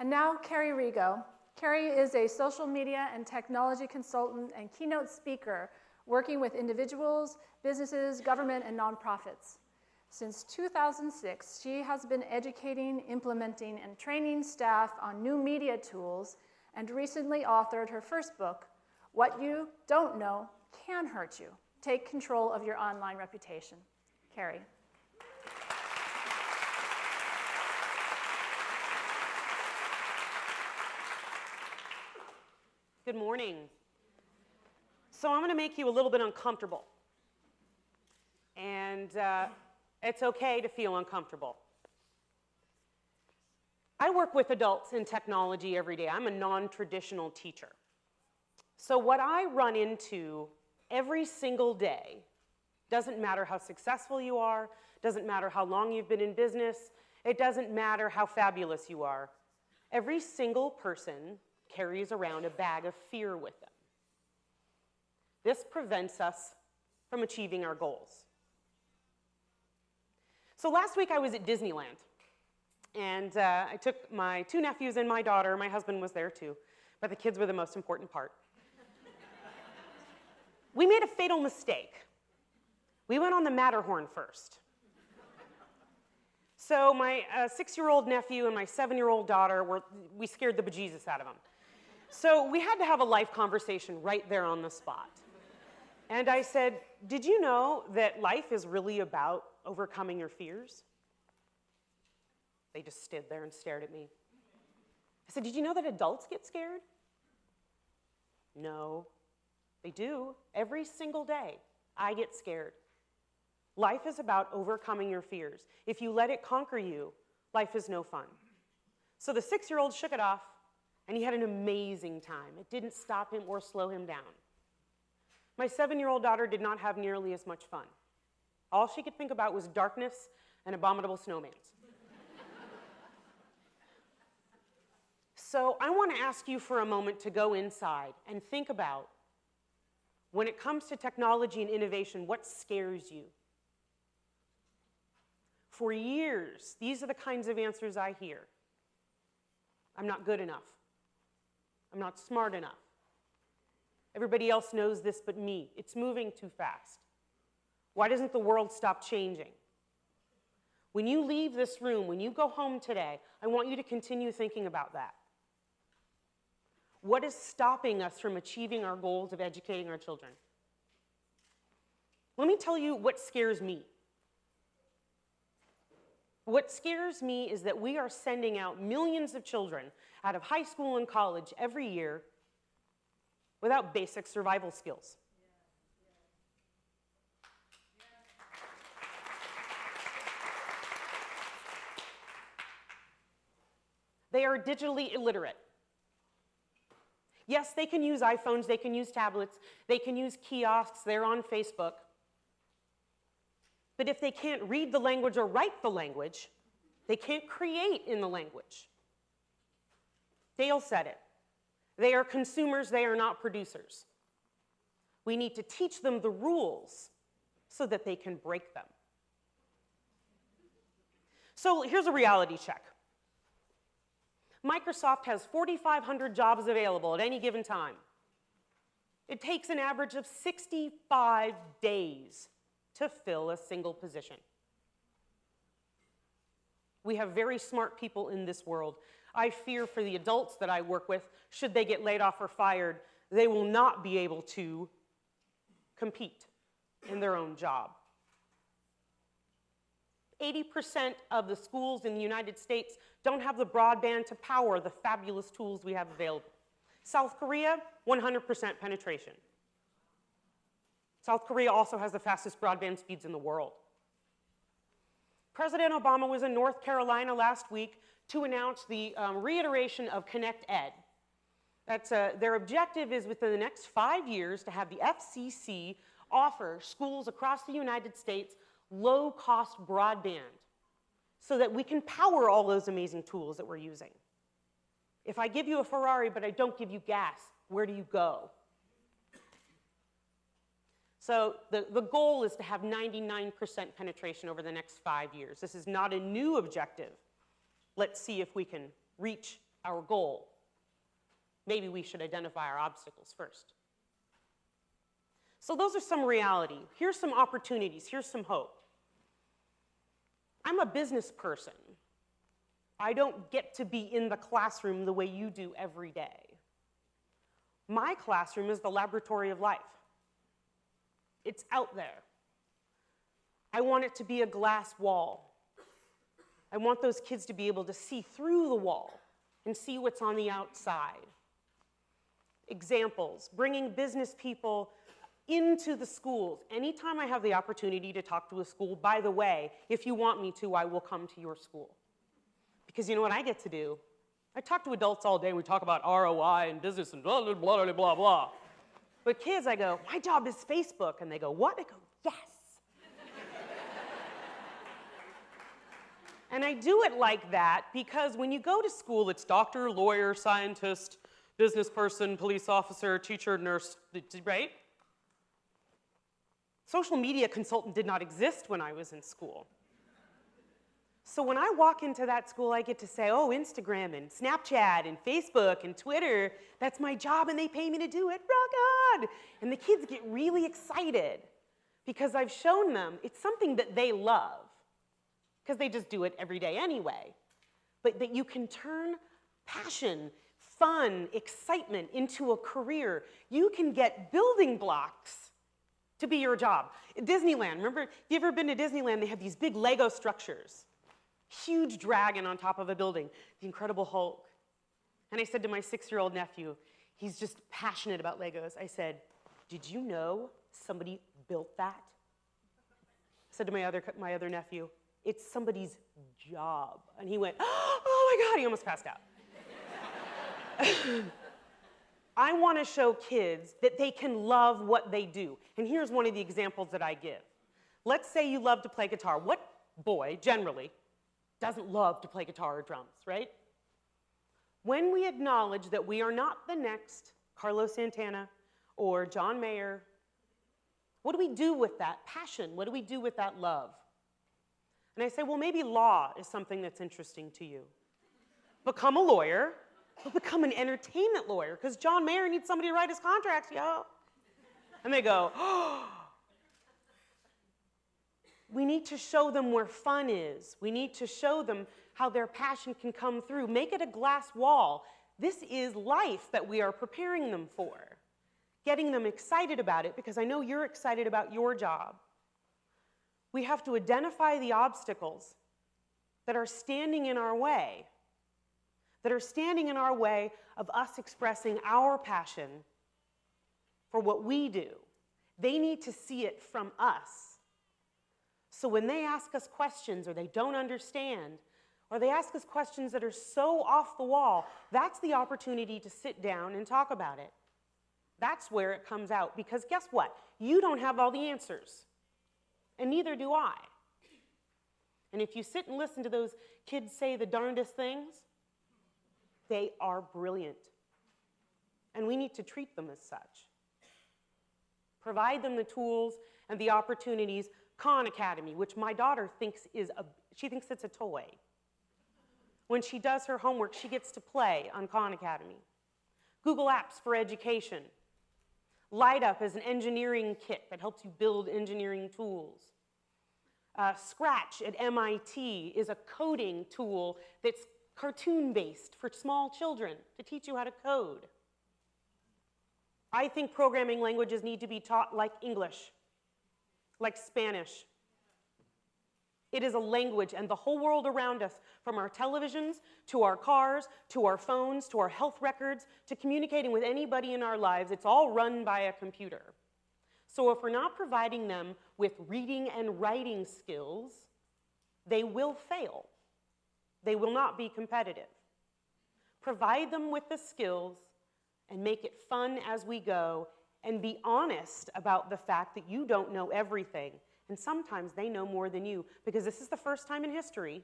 And now, Kerry Rego. Kerry is a social media and technology consultant and keynote speaker working with individuals, businesses, government, and nonprofits. Since 2006, she has been educating, implementing, and training staff on new media tools and recently authored her first book, What You Don't Know Can Hurt You. Take control of your online reputation. Kerry. Good morning. So I'm going to make you a little bit uncomfortable. And it's okay to feel uncomfortable. I work with adults in technology every day. I'm a non-traditional teacher. So what I run into every single day, doesn't matter how successful you are, doesn't matter how long you've been in business, it doesn't matter how fabulous you are. Every single person carries around a bag of fear with them. This prevents us from achieving our goals. So last week I was at Disneyland, and I took my 2 nephews and my daughter. My husband was there too, but the kids were the most important part. We made a fatal mistake. We went on the Matterhorn first. So my 6-year-old nephew and my 7-year-old daughter, we scared the bejesus out of them. So we had to have a life conversation right there on the spot. And I said, did you know that life is really about overcoming your fears? They just stood there and stared at me. I said, did you know that adults get scared? No, they do. Every single day, I get scared. Life is about overcoming your fears. If you let it conquer you, life is no fun. So the 6-year-old shook it off, and he had an amazing time. It didn't stop him or slow him down. My 7-year-old daughter did not have nearly as much fun. All she could think about was darkness and abominable snowmans. So I want to ask you for a moment to go inside and think about, when it comes to technology and innovation, what scares you? For years, these are the kinds of answers I hear. I'm not good enough. I'm not smart enough. Everybody else knows this but me. It's moving too fast. Why doesn't the world stop changing? When you leave this room, when you go home today, I want you to continue thinking about that. What is stopping us from achieving our goals of educating our children? Let me tell you what scares me. What scares me is that we are sending out millions of children out of high school and college every year without basic survival skills. They are digitally illiterate. Yes, they can use iPhones, they can use tablets, they can use kiosks, they're on Facebook. But if they can't read the language or write the language, they can't create in the language. Dale said it. They are consumers, they are not producers. We need to teach them the rules so that they can break them. So here's a reality check. Microsoft has 4,500 jobs available at any given time. It takes an average of 65 days to fill a single position. We have very smart people in this world. I fear for the adults that I work with, should they get laid off or fired, they will not be able to compete in their own job. 80% of the schools in the United States don't have the broadband to power the fabulous tools we have available. South Korea, 100% penetration. South Korea also has the fastest broadband speeds in the world. President Obama was in North Carolina last week to announce the reiteration of Connect Ed. Their objective is within the next 5 years to have the FCC offer schools across the United States low-cost broadband so that we can power all those amazing tools that we're using. If I give you a Ferrari but I don't give you gas, where do you go? So the goal is to have 99% penetration over the next 5 years. This is not a new objective. Let's see if we can reach our goal, maybe we should identify our obstacles first. So those are some reality. Here's some opportunities. Here's some hope. I'm a business person. I don't get to be in the classroom the way you do every day. My classroom is the laboratory of life. It's out there. I want it to be a glass wall. I want those kids to be able to see through the wall and see what's on the outside. Examples, bringing business people into the schools. Anytime I have the opportunity to talk to a school, by the way, if you want me to, I will come to your school. Because you know what I get to do? I talk to adults all day. We talk about ROI and business and blah, blah, blah, blah, blah, blah. But kids, I go, my job is Facebook. And they go, what? I go, yes. And I do it like that because when you go to school, it's doctor, lawyer, scientist, business person, police officer, teacher, nurse, right? Social media consultant did not exist when I was in school. So when I walk into that school, I get to say, oh, Instagram and Snapchat and Facebook and Twitter, that's my job and they pay me to do it, rock on! And the kids get really excited because I've shown them it's something that they love because they just do it every day anyway. But that you can turn passion, fun, excitement into a career. You can get building blocks to be your job. Disneyland, remember, if you've ever been to Disneyland, they have these big Lego structures. Huge dragon on top of a building, the Incredible Hulk. And I said to my 6-year-old nephew, he's just passionate about Legos. I said, did you know somebody built that? I said to my other nephew, it's somebody's job. And he went, oh my God, he almost passed out. I want to show kids that they can love what they do. And here's one of the examples that I give. Let's say you love to play guitar. What boy, generally, doesn't love to play guitar or drums, right? When we acknowledge that we are not the next Carlos Santana or John Mayer, what do we do with that passion? What do we do with that love? And I say, well, maybe law is something that's interesting to you. Become a lawyer, but become an entertainment lawyer, because John Mayer needs somebody to write his contracts, yo. And they go, oh. We need to show them where fun is. We need to show them how their passion can come through. Make it a glass wall. This is life that we are preparing them for. Getting them excited about it, because I know you're excited about your job. We have to identify the obstacles that are standing in our way, of us expressing our passion for what we do. They need to see it from us. So when they ask us questions or they don't understand, or they ask us questions that are so off the wall, that's the opportunity to sit down and talk about it. That's where it comes out, because guess what? You don't have all the answers, and neither do I. And if you sit and listen to those kids say the darndest things, they are brilliant. And we need to treat them as such. Provide them the tools and the opportunities. Khan Academy, which my daughter thinks she thinks it's a toy. When she does her homework, she gets to play on Khan Academy. Google Apps for education. Light Up is an engineering kit that helps you build engineering tools. Scratch at MIT is a coding tool that's cartoon-based for small children to teach you how to code. I think programming languages need to be taught like English, like Spanish. It is a language, and the whole world around us, from our televisions, to our cars, to our phones, to our health records, to communicating with anybody in our lives, it's all run by a computer. So if we're not providing them with reading and writing skills, they will fail. They will not be competitive. Provide them with the skills and make it fun as we go, and be honest about the fact that you don't know everything. And sometimes they know more than you, because this is the first time in history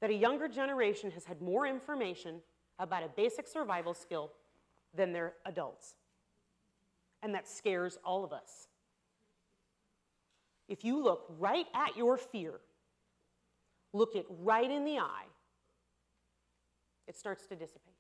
that a younger generation has had more information about a basic survival skill than their adults. And that scares all of us. If you look right at your fear, look it right in the eye, it starts to dissipate.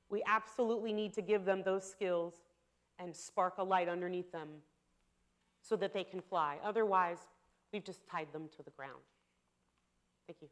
We absolutely need to give them those skills and spark a light underneath them so that they can fly. Otherwise, we've just tied them to the ground. Thank you.